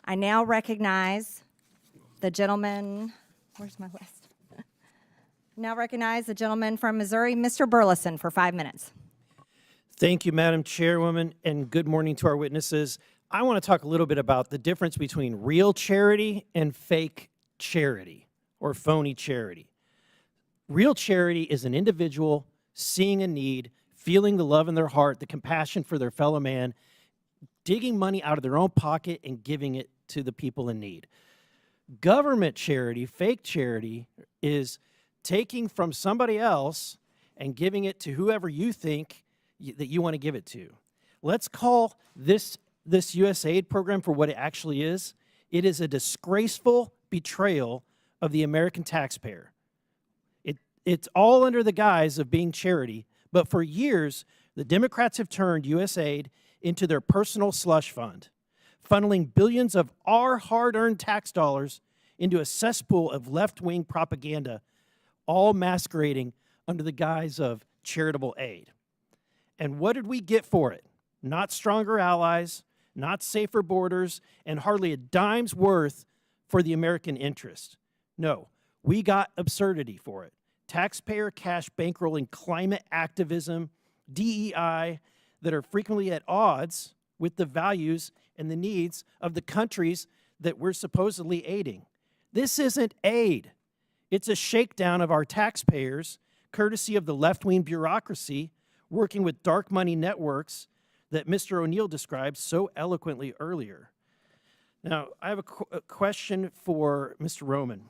I now recognize the gentleman, where's my list? Now recognize the gentleman from Missouri, Mr. Burlison, for 5 minutes. Thank you, Madam Chairwoman, and good morning to our witnesses. I want to talk a little bit about the difference between real charity and fake charity or phony charity. Real charity is an individual seeing a need, feeling the love in their heart, the compassion for their fellow man, digging money out of their own pocket and giving it to the people in need. Government charity, fake charity, is taking from somebody else and giving it to whoever you think that you want to give it to. Let's call this USAID program for what it actually is. It is a disgraceful betrayal of the American taxpayer. It's all under the guise of being charity, but for years, the Democrats have turned USAID into their personal slush fund, funneling billions of our hard-earned tax dollars into a cesspool of left-wing propaganda, all masquerading under the guise of charitable aid. And what did we get for it? Not stronger allies, not safer borders, and hardly a dime's worth for the American interest. No, we got absurdity for it. Taxpayer cash bankrolling climate activism, DEI, that are frequently at odds with the values and the needs of the countries that we're supposedly aiding. This isn't aid. It's a shakedown of our taxpayers, courtesy of the left-wing bureaucracy working with dark money networks that Mr. O'Neill described so eloquently earlier. Now, I have a question for Mr. Roman.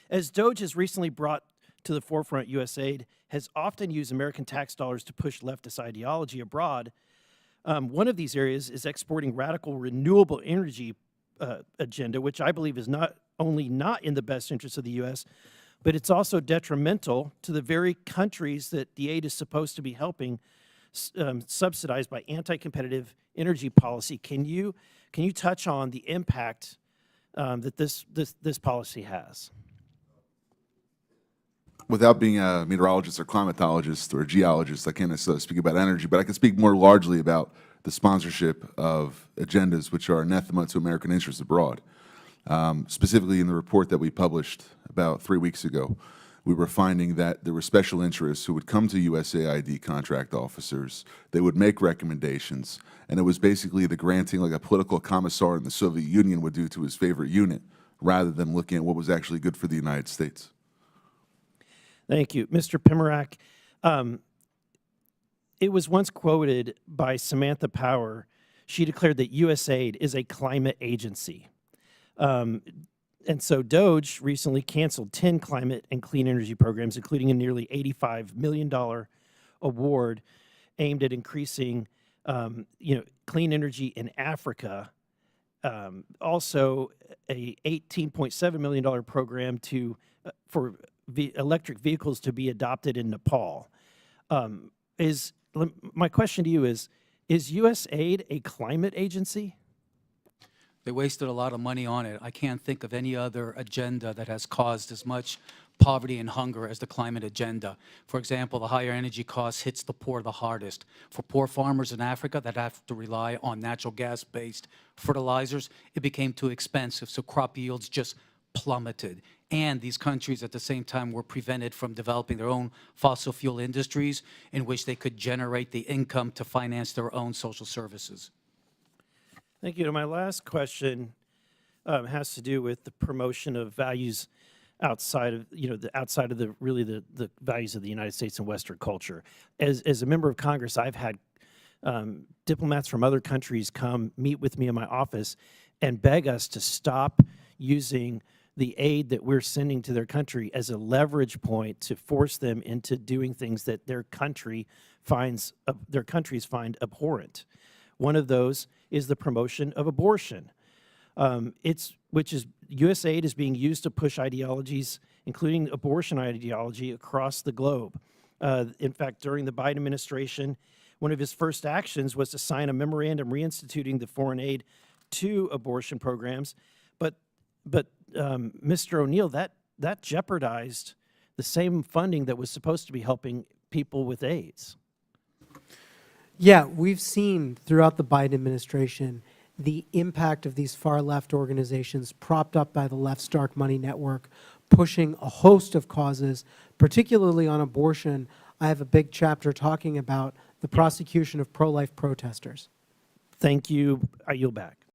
As DOGE has recently brought to the forefront, USAID has often used American tax dollars to push leftist ideology abroad. One of these areas is exporting radical renewable energy agenda, which I believe is not only not in the best interest of the U.S., but it's also detrimental to the very countries that the aid is supposed to be helping, subsidized by anti-competitive energy policy. Can you touch on the impact that this policy has? Without being a meteorologist or climatologist or a geologist, I can't necessarily speak about energy, but I can speak more largely about the sponsorship of agendas which are anathema to American interests abroad. Specifically in the report that we published about 3 weeks ago, we were finding that there were special interests who would come to USAID contract officers, they would make recommendations, and it was basically the granting like a political commissar in the Soviet Union would do to his favorite unit, rather than looking at what was actually good for the United States. Thank you. Mr. Primorac, it was once quoted by Samantha Power. She declared that USAID is a climate agency. And so DOGE recently canceled 10 climate and clean energy programs, including a nearly $85 million award aimed at increasing clean energy in Africa. Also, a $18.7 million program for electric vehicles to be adopted in Nepal. My question to you is USAID a climate agency? They wasted a lot of money on it. I can't think of any other agenda that has caused as much poverty and hunger as the climate agenda. For example, the higher energy costs hits the poor the hardest. For poor farmers in Africa that have to rely on natural gas-based fertilizers, it became too expensive, so crop yields just plummeted. And these countries at the same time were prevented from developing their own fossil fuel industries in which they could generate the income to finance their own social services. Thank you. My last question has to do with the promotion of values outside of the values of the United States and Western culture. As a member of Congress, I've had diplomats from other countries come meet with me in my office and beg us to stop using the aid that we're sending to their country as a leverage point to force them into doing things that their countries find abhorrent. One of those is the promotion of abortion. USAID is being used to push ideologies, including abortion ideology, across the globe. In fact, during the Biden administration, one of his first actions was to sign a memorandum reinstituting the foreign aid to abortion programs. But Mr. O'Neill, that jeopardized the same funding that was supposed to be helping people with AIDS. Yeah, we've seen throughout the Biden administration the impact of these far-left organizations propped up by the left's dark money network, pushing a host of causes, particularly on abortion. I have a big chapter talking about the prosecution of pro-life protesters. Thank you. I yield back.